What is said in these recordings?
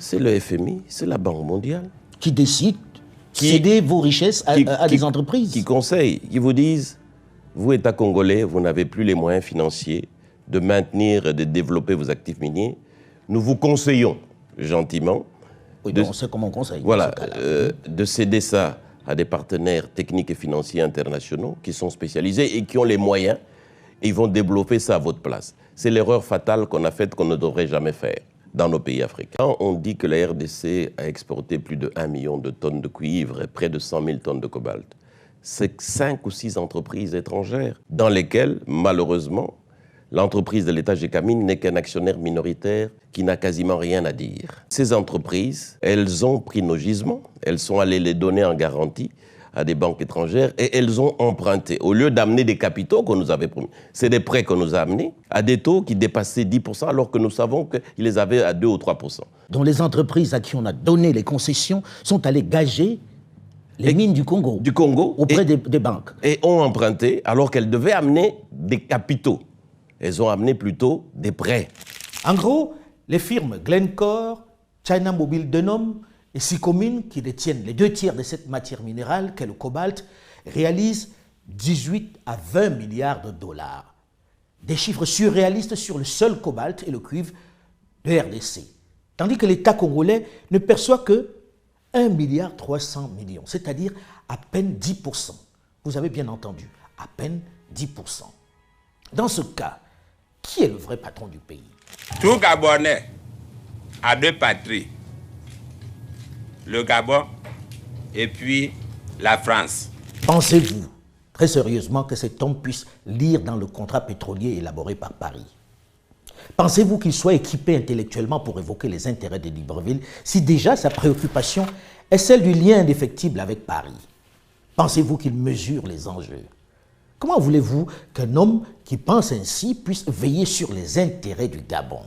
C'est le FMI, c'est la Banque mondiale. Qui décide de céder vos richesses à des entreprises. Qui conseillent, qui vous disent, vous, État congolais, vous n'avez plus les moyens financiers de maintenir et de développer vos actifs miniers. Nous vous conseillons gentiment. Oui, on sait comment on conseille. Voilà, de céder ça à des partenaires techniques et financiers internationaux qui sont spécialisés et qui ont les moyens, et ils vont développer ça à votre place. C'est l'erreur fatale qu'on a faite, qu'on ne devrait jamais faire dans nos pays africains. Quand on dit que la RDC a exporté plus de 1 million de tonnes de cuivre et près de 100 000 tonnes de cobalt, c'est 5 ou 6 entreprises étrangères dans lesquelles, malheureusement, l'entreprise de l'État Gécamine n'est qu'un actionnaire minoritaire qui n'a quasiment rien à dire. Ces entreprises, elles ont pris nos gisements, elles sont allées les donner en garantie à des banques étrangères et elles ont emprunté. Au lieu d'amener des capitaux qu'on nous avait promis, c'est des prêts qu'on nous a amenés à des taux qui dépassaient 10% alors que nous savons qu'ils les avaient à 2 ou 3%. Donc les entreprises à qui on a donné les concessions sont allées gager les mines du Congo auprès des banques. Et ont emprunté alors qu'elles devaient amener des capitaux. Elles ont amené plutôt des prêts. En gros, les firmes Glencore, China Mobile Denom et Sycomine, qui détiennent les 2 tiers de cette matière minérale qu'est le cobalt, réalisent 18 à 20 milliards de dollars. Des chiffres surréalistes sur le seul cobalt et le cuivre de RDC. Tandis que l'État congolais ne perçoit que 1,3 milliard, c'est-à-dire à peine 10%. Vous avez bien entendu, à peine 10%. Dans ce cas, qui est le vrai patron du pays? Tout Gabonais a 2 patries. Le Gabon et puis la France. Pensez-vous, très sérieusement, que cet homme puisse lire dans le contrat pétrolier élaboré par Paris? Pensez-vous qu'il soit équipé intellectuellement pour évoquer les intérêts de Libreville si déjà sa préoccupation est celle du lien indéfectible avec Paris? Pensez-vous qu'il mesure les enjeux? Comment voulez-vous qu'un homme qui pense ainsi puisse veiller sur les intérêts du Gabon?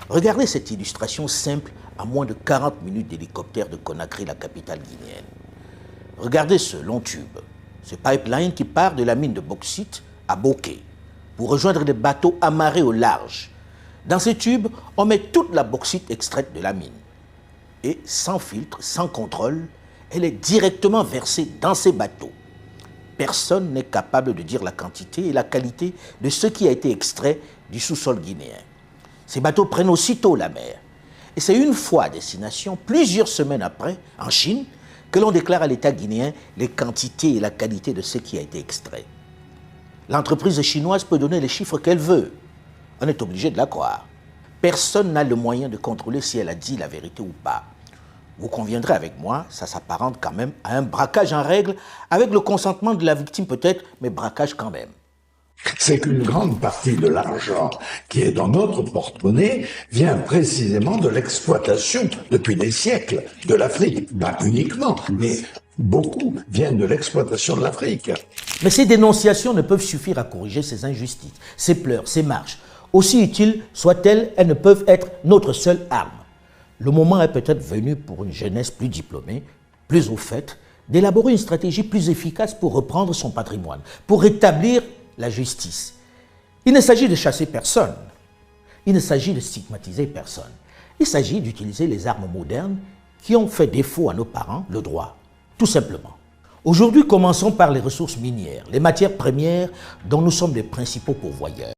Regardez cette illustration simple à moins de 40 minutes d'hélicoptère de Conakry, la capitale guinéenne. Regardez ce long tube, ce pipeline qui part de la mine de bauxite à Bokeh pour rejoindre des bateaux amarrés au large. Dans ces tubes, on met toute la bauxite extraite de la mine. Et sans filtre, sans contrôle, elle est directement versée dans ces bateaux. Personne n'est capable de dire la quantité et la qualité de ce qui a été extrait du sous-sol guinéen. Ces bateaux prennent aussitôt la mer. Et c'est une fois à destination, plusieurs semaines après, en Chine, que l'on déclare à l'État guinéen les quantités et la qualité de ce qui a été extrait. L'entreprise chinoise peut donner les chiffres qu'elle veut. On est obligé de la croire. Personne n'a le moyen de contrôler si elle a dit la vérité ou pas. Vous conviendrez avec moi, ça s'apparente quand même à un braquage en règle, avec le consentement de la victime peut-être, mais braquage quand même. C'est qu'une grande partie de l'argent qui est dans notre porte-monnaie vient précisément de l'exploitation depuis des siècles de l'Afrique. Pas uniquement, mais beaucoup viennent de l'exploitation de l'Afrique. Mais ces dénonciations ne peuvent suffire à corriger ces injustices, ces pleurs, ces marches. Aussi utiles soient-elles, elles ne peuvent être notre seule arme. Le moment est peut-être venu pour une jeunesse plus diplômée, plus au fait, d'élaborer une stratégie plus efficace pour reprendre son patrimoine, pour rétablir la justice. Il ne s'agit de chasser personne. Il ne s'agit de stigmatiser personne. Il s'agit d'utiliser les armes modernes qui ont fait défaut à nos parents, le droit, tout simplement. Aujourd'hui, commençons par les ressources minières, les matières premières dont nous sommes les principaux pourvoyeurs.